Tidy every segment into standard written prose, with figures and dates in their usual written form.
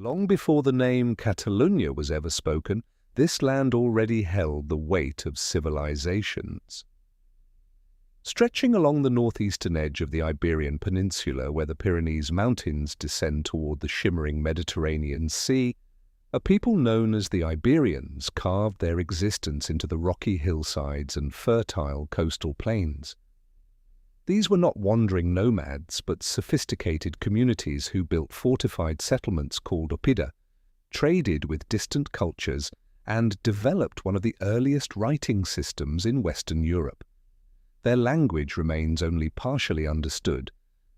Long before the name Catalunya was ever spoken, this land already held the weight of civilizations. Stretching along the northeastern edge of the Iberian Peninsula, where the Pyrenees Mountains descend toward the shimmering Mediterranean Sea, a people known as the Iberians carved their existence into the rocky hillsides and fertile coastal plains. These were not wandering nomads, but sophisticated communities who built fortified settlements called oppida, traded with distant cultures, and developed one of the earliest writing systems in Western Europe. Their language remains only partially understood,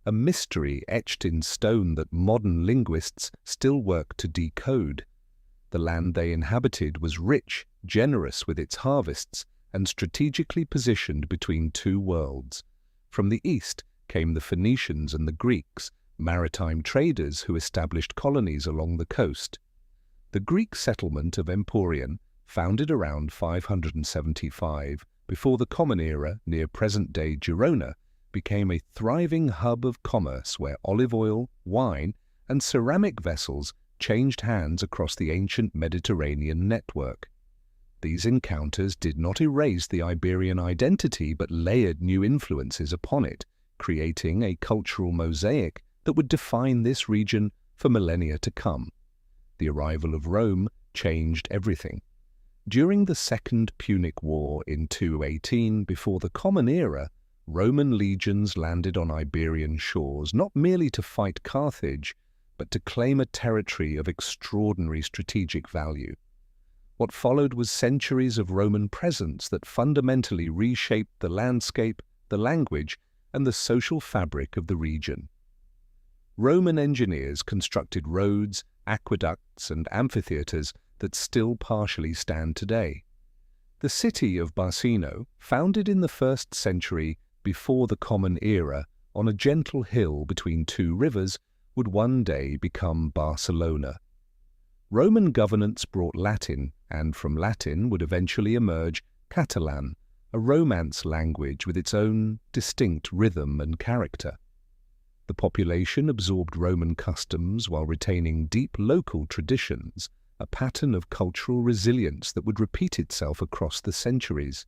a mystery etched in stone that modern linguists still work to decode. The land they inhabited was rich, generous with its harvests, and strategically positioned between two worlds. From the east came the Phoenicians and the Greeks, maritime traders who established colonies along the coast. The Greek settlement of Emporion, founded around 575, before the Common Era near present-day Girona, became a thriving hub of commerce where olive oil, wine, and ceramic vessels changed hands across the ancient Mediterranean network. These encounters did not erase the Iberian identity but layered new influences upon it, creating a cultural mosaic that would define this region for millennia to come. The arrival of Rome changed everything. During the Second Punic War in 218, before the Common Era, Roman legions landed on Iberian shores not merely to fight Carthage, but to claim a territory of extraordinary strategic value. What followed was centuries of Roman presence that fundamentally reshaped the landscape, the language, and the social fabric of the region. Roman engineers constructed roads, aqueducts, and amphitheaters that still partially stand today. The city of Barcino, founded in the 1st century before the Common Era on a gentle hill between two rivers, would one day become Barcelona. Roman governance brought Latin, and from Latin would eventually emerge Catalan, a Romance language with its own distinct rhythm and character. The population absorbed Roman customs while retaining deep local traditions, a pattern of cultural resilience that would repeat itself across the centuries.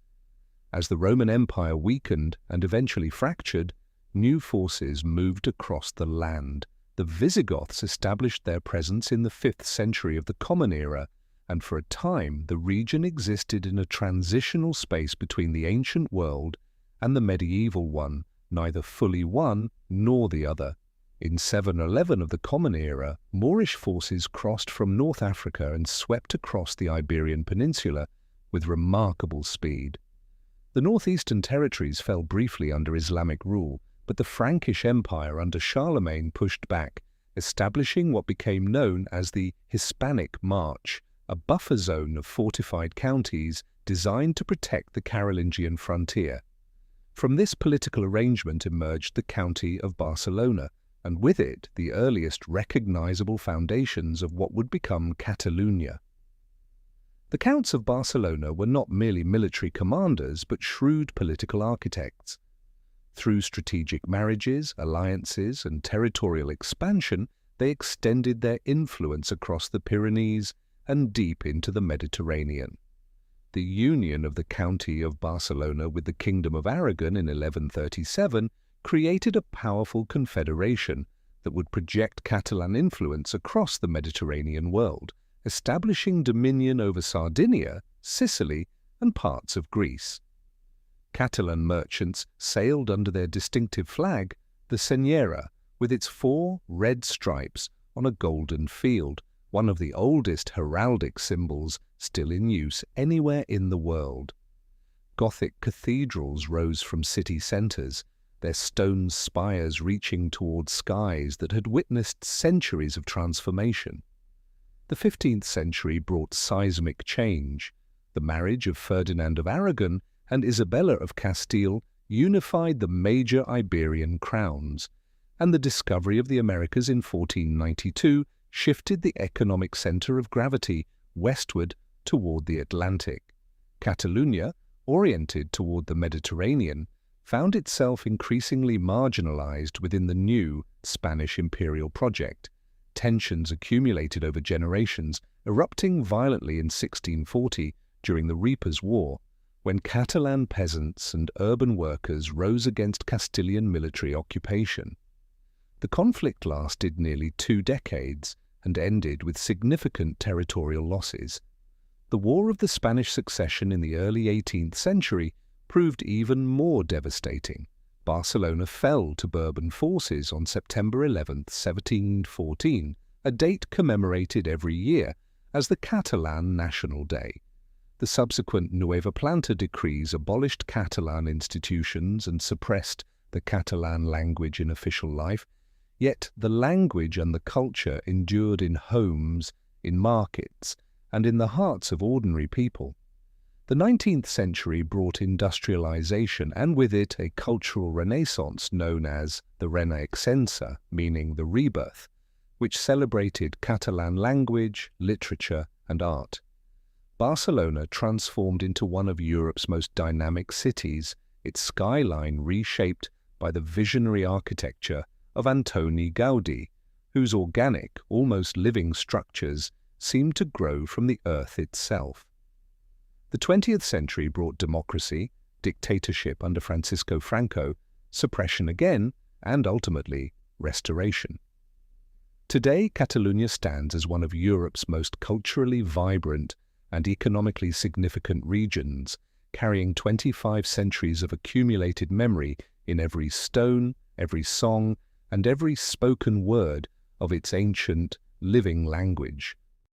As the Roman Empire weakened and eventually fractured, new forces moved across the land. The Visigoths established their presence in the 5th century of the Common Era, and for a time the region existed in a transitional space between the ancient world and the medieval one, neither fully one nor the other. In 711 of the Common Era, Moorish forces crossed from North Africa and swept across the Iberian Peninsula with remarkable speed. The northeastern territories fell briefly under Islamic rule, but the Frankish Empire under Charlemagne pushed back, establishing what became known as the Hispanic March, a buffer zone of fortified counties designed to protect the Carolingian frontier. From this political arrangement emerged the county of Barcelona, and with it the earliest recognizable foundations of what would become Catalunya. The Counts of Barcelona were not merely military commanders, but shrewd political architects. Through strategic marriages, alliances, and territorial expansion, they extended their influence across the Pyrenees and deep into the Mediterranean. The union of the County of Barcelona with the Kingdom of Aragon in 1137 created a powerful confederation that would project Catalan influence across the Mediterranean world, establishing dominion over Sardinia, Sicily, and parts of Greece. Catalan merchants sailed under their distinctive flag, the Senyera, with its 4 red stripes on a golden field, one of the oldest heraldic symbols still in use anywhere in the world. Gothic cathedrals rose from city centres, their stone spires reaching toward skies that had witnessed centuries of transformation. The 15th century brought seismic change. The marriage of Ferdinand of Aragon and Isabella of Castile unified the major Iberian crowns, and the discovery of the Americas in 1492 shifted the economic center of gravity westward toward the Atlantic. Catalunya, oriented toward the Mediterranean, found itself increasingly marginalized within the new Spanish imperial project. tensions accumulated over generations, erupting violently in 1640 during the Reapers' War, when Catalan peasants and urban workers rose against Castilian military occupation. The conflict lasted nearly 2 decades and ended with significant territorial losses. The War of the Spanish Succession in the early 18th century proved even more devastating. Barcelona fell to Bourbon forces on September 11, 1714, a date commemorated every year as the Catalan National Day. The subsequent Nueva Planta decrees abolished Catalan institutions and suppressed the Catalan language in official life, yet the language and the culture endured in homes, in markets, and in the hearts of ordinary people. The 19th century brought industrialization and with it a cultural renaissance known as the Renaixença, meaning the rebirth, which celebrated Catalan language, literature, and art. Barcelona transformed into one of Europe's most dynamic cities, its skyline reshaped by the visionary architecture of Antoni Gaudí, whose organic, almost living structures seemed to grow from the earth itself. The 20th century brought democracy, dictatorship under Francisco Franco, suppression again, and ultimately restoration. Today, Catalunya stands as one of Europe's most culturally vibrant and economically significant regions, carrying 25 centuries of accumulated memory in every stone, every song, and every spoken word of its ancient, living language.